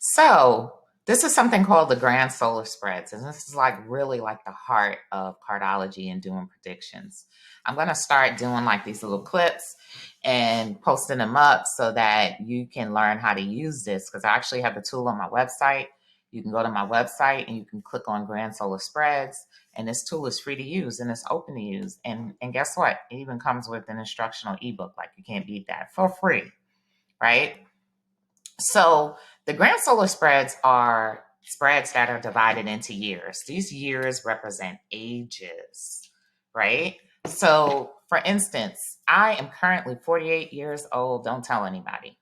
So this is something called the grand solar spreads, and this is like really like the heart of cardology and doing predictions. I'm gonna start doing like these little clips and posting them up so that you can learn how to use this because I actually have the tool on my website. You can go to my website and you can click on grand solar spreads, and this tool is free to use and it's open to use. And guess what? It even comes with an instructional ebook. Like you can't beat that for free, right? So the grand solar spreads are spreads that are divided into years. These years represent ages, right? So, for instance, I am currently 48 years old. Don't tell anybody.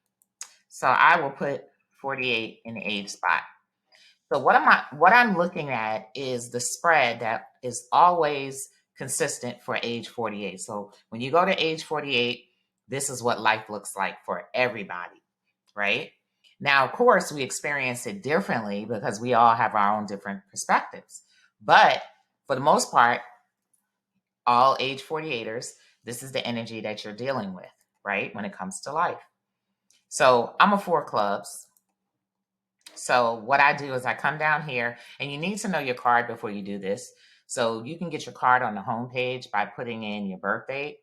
So I will put 48 in the age spot. So what I'm looking at is the spread that is always consistent for age 48. So when you go to age 48, this is what life looks like for everybody, right? Now, of course, we experience it differently because we all have our own different perspectives. But for the most part, all age 48ers, this is the energy that you're dealing with, right? When it comes to life. So I'm a four clubs. So what I do is I come down here, and you need to know your card before you do this. So you can get your card on the homepage by putting in your birth date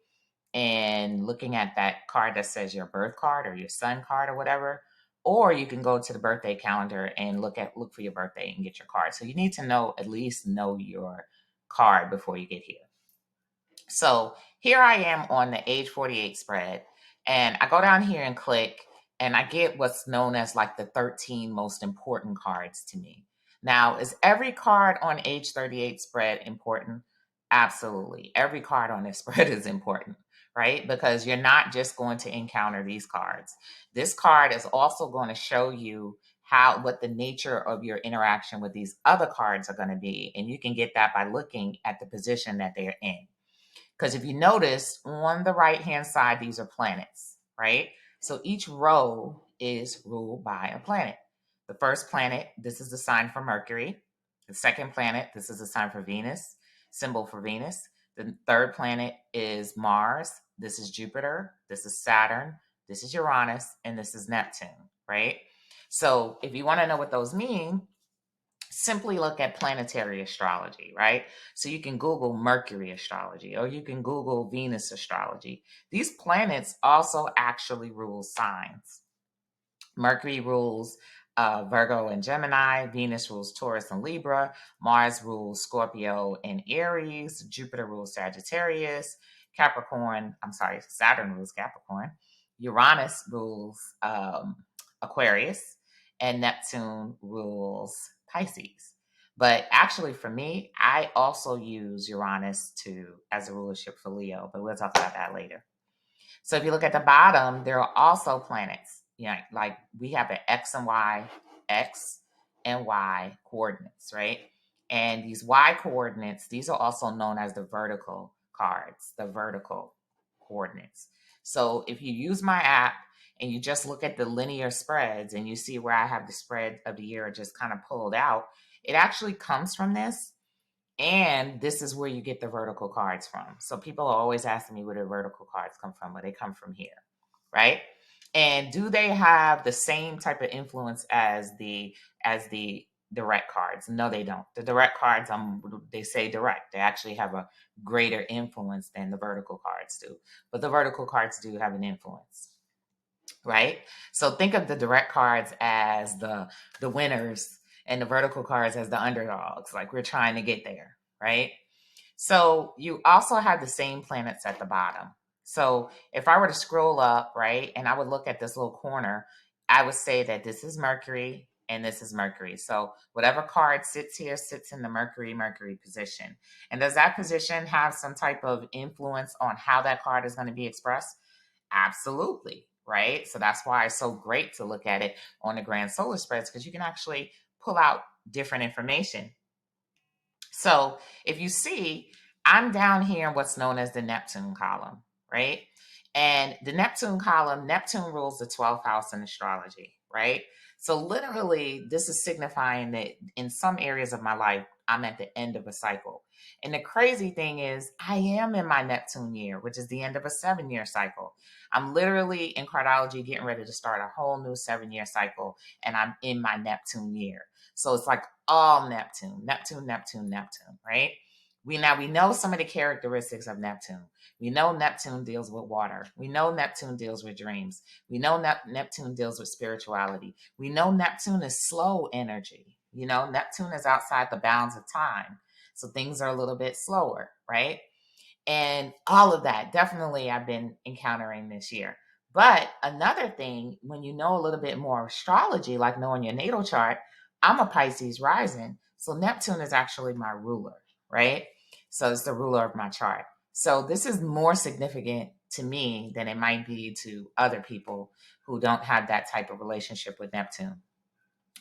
and looking at that card that says your birth card or your sun card or whatever. Or you can go to the birthday calendar and look for your birthday and get your card. So you need to at least know your card before you get here. So here I am on the age 48 spread, and I go down here and click, and I get what's known as like the 13 most important cards to me. Now, is every card on age 38 spread important? Absolutely. Every card on this spread is important, right? Because you're not just going to encounter these cards. This card is also going to show you what the nature of your interaction with these other cards are going to be. And you can get that by looking at the position that they're in. Because if you notice on the right hand side, these are planets, right? So each row is ruled by a planet. The first planet, this is the sign for Mercury. The second planet, this is the sign for Venus, symbol for Venus. The third planet is Mars. This is Jupiter. This is Saturn. This is Uranus. And this is Neptune, right? So if you want to know what those mean, simply look at planetary astrology, right? So you can Google Mercury astrology or you can Google Venus astrology. These planets also actually rule signs. Mercury rules Virgo and Gemini, Venus rules Taurus and Libra, Mars rules Scorpio and Aries, Jupiter rules Sagittarius, Saturn rules Capricorn, Uranus rules Aquarius, and Neptune rules Pisces. But actually, for me, I also use Uranus as a rulership for Leo, but we'll talk about that later. So if you look at the bottom, there are also planets. Like we have an X and Y coordinates, right? And these Y coordinates, these are also known as the vertical cards, the vertical coordinates. So if you use my app and you just look at the linear spreads and you see where I have the spread of the year just kind of pulled out, it actually comes from this. And this is where you get the vertical cards from. So people are always asking me where the vertical cards come from, but they come from here, right? And do they have the same type of influence as the direct cards? No, they don't. The direct cards, they say direct. They actually have a greater influence than the vertical cards do. But the vertical cards do have an influence, right? So think of the direct cards as the winners and the vertical cards as the underdogs. Like we're trying to get there, right? So you also have the same planets at the bottom. So if I were to scroll up, right, and I would look at this little corner, I would say that this is Mercury and this is Mercury. So whatever card sits here sits in the Mercury position. And does that position have some type of influence on how that card is going to be expressed? Absolutely, right? So that's why it's so great to look at it on the grand solar spreads because you can actually pull out different information. So if you see, I'm down here in what's known as the Neptune column, right? And the Neptune column, Neptune rules the 12th house in astrology, right? So literally, this is signifying that in some areas of my life, I'm at the end of a cycle. And the crazy thing is, I am in my Neptune year, which is the end of a 7-year cycle. I'm literally in Cardology getting ready to start a whole new 7-year cycle, and I'm in my Neptune year. So it's like all Neptune, Neptune, Neptune, Neptune, right? We know some of the characteristics of Neptune. We know Neptune deals with water. We know Neptune deals with dreams. We know Neptune deals with spirituality. We know Neptune is slow energy. Neptune is outside the bounds of time. So things are a little bit slower, right? And all of that definitely I've been encountering this year. But another thing, when you know a little bit more astrology, like knowing your natal chart, I'm a Pisces rising. So Neptune is actually my ruler, right? So it's the ruler of my chart. So this is more significant to me than it might be to other people who don't have that type of relationship with Neptune.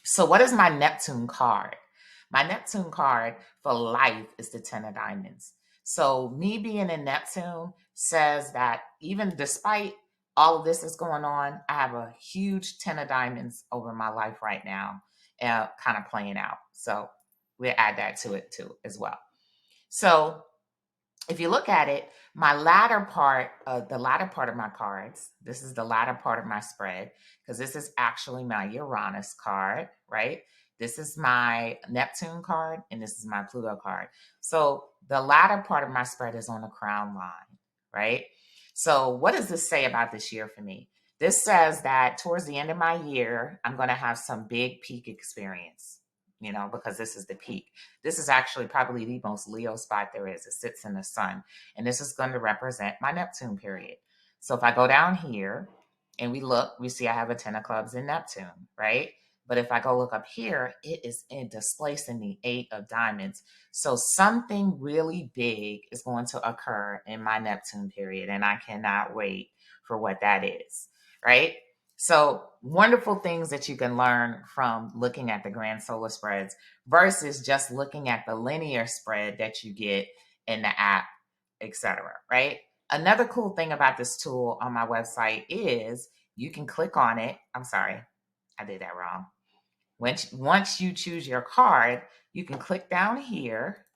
So what is my Neptune card? My Neptune card for life is the 10 of diamonds. So me being in Neptune says that even despite all of this is going on, I have a huge 10 of diamonds over my life right now, kind of playing out. So we'll add that to it too as well. So if you look at it, the latter part of my cards, this is the latter part of my spread, because this is actually my Uranus card, right? This is my Neptune card, and this is my Pluto card. So the latter part of my spread is on the crown line, right? So what does this say about this year for me? This says that towards the end of my year, I'm going to have some big peak experience, because this is the peak. This is actually probably the most Leo spot there is. It sits in the sun. And this is going to represent my Neptune period. So if I go down here and we look, we see I have a 10 of clubs in Neptune, right? But if I go look up here, it is displacing the 8 of diamonds. So something really big is going to occur in my Neptune period. And I cannot wait for what that is, right? So wonderful things that you can learn from looking at the grand solar spreads versus just looking at the linear spread that you get in the app, etc. Right? Another cool thing about this tool on my website is you can click on it. I'm sorry, I did that wrong. Once you choose your card, you can click down here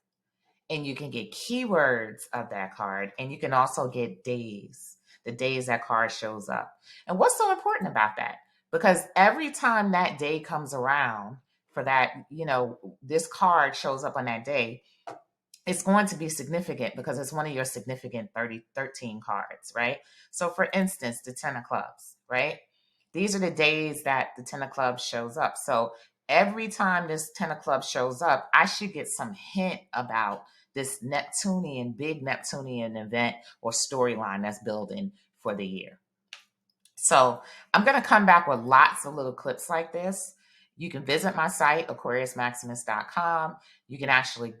and you can get keywords of that card, and you can also get days, the days that card shows up. And what's so important about that? Because every time that day comes around for that, this card shows up on that day, it's going to be significant because it's one of your significant 13 cards, right? So for instance, the 10 of clubs, right? These are the days that the 10 of clubs shows up. So every time this 10 of clubs shows up, I should get some hint about this big Neptunian event or storyline that's building for the year. So I'm going to come back with lots of little clips like this. You can visit my site, aquariusmaximus.com. You can actually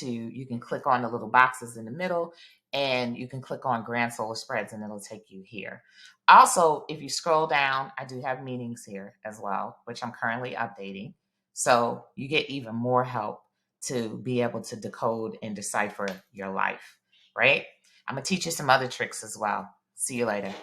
you can click on the little boxes in the middle, and you can click on Grand Solar Spreads, and it'll take you here. Also, if you scroll down, I do have meetings here as well, which I'm currently updating. So you get even more help to be able to decode and decipher your life, right? I'm going to teach you some other tricks as well. See you later.